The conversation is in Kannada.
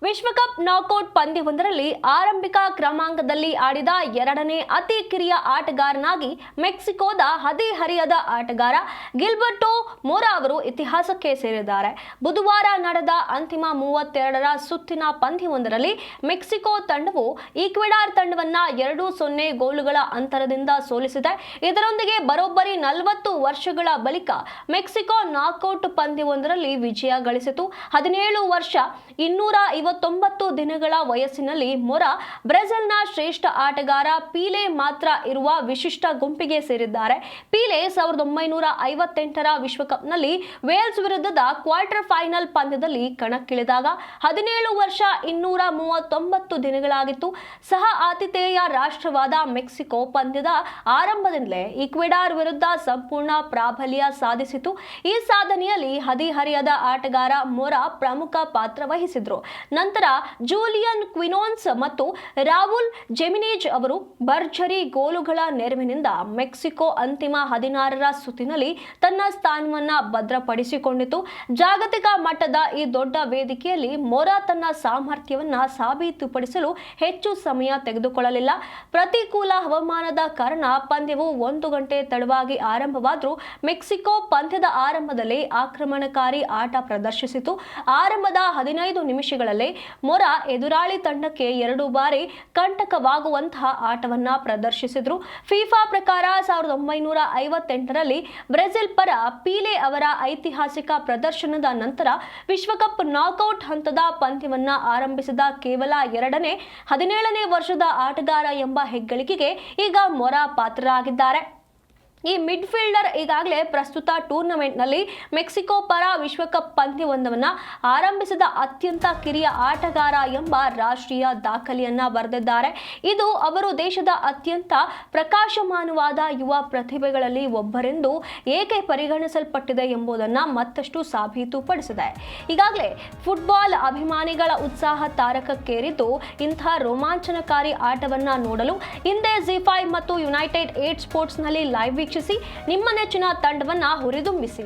ವಿಶ್ವಕಪ್ ನಾಕೌಟ್ ಪಂದ್ಯವೊಂದರಲ್ಲಿ ಆರಂಭಿಕ ಕ್ರಮಾಂಕದಲ್ಲಿ ಆಡಿದ ಎರಡನೇ ಅತಿ ಕಿರಿಯ ಆಟಗಾರನಾಗಿ ಮೆಕ್ಸಿಕೋದ ಹದಿಹರಿಯದ ಆಟಗಾರ ಗಿಲ್ಬರ್ಟೋ ಮೊರಾ ಅವರು ಇತಿಹಾಸಕ್ಕೆ ಸೇರಿದ್ದಾರೆ. ಬುಧವಾರ ನಡೆದ ಅಂತಿಮ 32ರ ಸುತ್ತಿನ ಪಂದ್ಯವೊಂದರಲ್ಲಿ ಮೆಕ್ಸಿಕೋ ತಂಡವು ಈಕ್ವೆಡಾರ್ ತಂಡವನ್ನ 2-0 ಗೋಲುಗಳ ಅಂತರದಿಂದ ಸೋಲಿಸಿದೆ. ಇದರೊಂದಿಗೆ ಬರೋಬ್ಬರಿ 40 ವರ್ಷಗಳ ಬಳಿಕ ಮೆಕ್ಸಿಕೋ ನಾಕೌಟ್ ಪಂದ್ಯವೊಂದರಲ್ಲಿ ವಿಜಯ ಗಳಿಸಿತು. 17 ವರ್ಷ 259 ದಿನಗಳ ವಯಸ್ಸಿನಲ್ಲಿ ಮೊರಾ ಬ್ರೆಜಿಲ್ನ ಶ್ರೇಷ್ಠ ಆಟಗಾರ ಪೀಲೆ ಮಾತ್ರ ಇರುವ ವಿಶಿಷ್ಟ ಗುಂಪಿಗೆ ಸೇರಿದ್ದಾರೆ. ಪೀಲೆ 1958ರ ವಿಶ್ವಕಪ್ನಲ್ಲಿ ವೇಲ್ಸ್ ವಿರುದ್ಧದ ಕ್ವಾರ್ಟರ್ ಫೈನಲ್ ಪಂದ್ಯದಲ್ಲಿ ಕಣಕ್ಕಿಳಿದಾಗ 17 ವರ್ಷ 239 ದಿನಗಳಾಗಿತ್ತು. ಸಹ ಆತಿಥೇಯ ರಾಷ್ಟ್ರವಾದ ಮೆಕ್ಸಿಕೋ ಪಂದ್ಯದ ಆರಂಭದಿಂದಲೇ ಈಕ್ವೆಡಾರ್ ವಿರುದ್ಧ ಸಂಪೂರ್ಣ ಪ್ರಾಬಲ್ಯ ಸಾಧಿಸಿತು. ಈ ಸಾಧನೆಯಲ್ಲಿ ಹದಿಹರಿಯದ ಆಟಗಾರ ಮೊರಾ ಪ್ರಮುಖ ಪಾತ್ರ ವಹಿಸಿದ್ರು. ನಂತರ ಜೂಲಿಯನ್ ಕ್ವಿನೋನ್ಸ್ ಮತ್ತು ರಾವುಲ್ ಜೆಮಿನೇಜ್ ಅವರು ಭರ್ಜರಿ ಗೋಲುಗಳ ನೆರವಿನಿಂದ ಮೆಕ್ಸಿಕೋ ಅಂತಿಮ 16ರ ಸುತ್ತಿನಲ್ಲಿ ತನ್ನ ಸ್ಥಾನವನ್ನ ಭದ್ರಪಡಿಸಿಕೊಂಡಿತು. ಜಾಗತಿಕ ಮಟ್ಟದ ಈ ದೊಡ್ಡ ವೇದಿಕೆಯಲ್ಲಿ ಮೊರಾ ತನ್ನ ಸಾಮರ್ಥ್ಯವನ್ನ ಸಾಬೀತುಪಡಿಸಲು ಹೆಚ್ಚು ಸಮಯ ತೆಗೆದುಕೊಳ್ಳಲಿಲ್ಲ. ಪ್ರತಿಕೂಲ ಹವಾಮಾನದ ಕಾರಣ ಪಂದ್ಯವು 1 ಗಂಟೆ ತಡವಾಗಿ ಆರಂಭವಾದರೂ ಮೆಕ್ಸಿಕೋ ಪಂದ್ಯದ ಆರಂಭದಲ್ಲಿ ಆಕ್ರಮಣಕಾರಿ ಆಟ ಪ್ರದರ್ಶಿಸಿತು. ಆರಂಭದ 15 ನಿಮಿಷಗಳಲ್ಲೇ ಮೊರಾ ಎದುರಾಳಿ ತಂಡಕ್ಕೆ 2 ಬಾರಿ ಕಂಟಕವಾಗುವಂತಹ ಆಟವನ್ನ ಪ್ರದರ್ಶಿಸಿದ್ರು. ಫಿಫಾ ಪ್ರಕಾರ 1958ರಲ್ಲಿ ಬ್ರೆಜಿಲ್ ಪರ ಪೀಲೆ ಅವರ ಐತಿಹಾಸಿಕ ಪ್ರದರ್ಶನದ ನಂತರ ವಿಶ್ವಕಪ್ ನಾಕೌಟ್ ಹಂತದ ಪಂದ್ಯವನ್ನ ಆರಂಭಿಸಿದ ಕೇವಲ 17ನೇ ವರ್ಷದ ಆಟಗಾರ ಎಂಬ ಹೆಗ್ಗಳಿಕೆಗೆ ಈಗ ಮೊರಾ ಪಾತ್ರರಾಗಿದ್ದಾರೆ. ಈ ಮಿಡ್ಫೀಲ್ಡರ್ ಈಗಾಗಲೇ ಪ್ರಸ್ತುತ ಟೂರ್ನಮೆಂಟ್ನಲ್ಲಿ ಮೆಕ್ಸಿಕೋ ಪರ ವಿಶ್ವಕಪ್ ಪಂದ್ಯವೊಂದನ್ನು ಆರಂಭಿಸಿದ ಅತ್ಯಂತ ಕಿರಿಯ ಆಟಗಾರ ಎಂಬ ರಾಷ್ಟ್ರೀಯ ದಾಖಲೆಯನ್ನ ಬರೆದಿದ್ದಾರೆ. ಇದು ಅವರು ದೇಶದ ಅತ್ಯಂತ ಪ್ರಕಾಶಮಾನವಾದ ಯುವ ಪ್ರತಿಭೆಗಳಲ್ಲಿ ಒಬ್ಬರೆಂದು ಏಕೆ ಪರಿಗಣಿಸಲ್ಪಟ್ಟಿದೆ ಎಂಬುದನ್ನು ಮತ್ತಷ್ಟು ಸಾಬೀತುಪಡಿಸಿದೆ. ಈಗಾಗಲೇ ಫುಟ್ಬಾಲ್ ಅಭಿಮಾನಿಗಳ ಉತ್ಸಾಹ ತಾರಕಕ್ಕೇರಿದ್ದು ಇಂಥ ರೋಮಾಂಚನಕಾರಿ ಆಟವನ್ನ ನೋಡಲು ಹಿಂದೆ ಜಿ5 ಮತ್ತು ಯುನೈಟೆಡ್ 8 ಸ್ಪೋರ್ಟ್ಸ್ನಲ್ಲಿ ಲೈವ್ ವೀಕ್ಷಿಸಿ ನಿಮ್ಮ ನೆಚ್ಚಿನ ತಂಡವನ್ನ ಹುರಿದುಂಬಿಸಿ.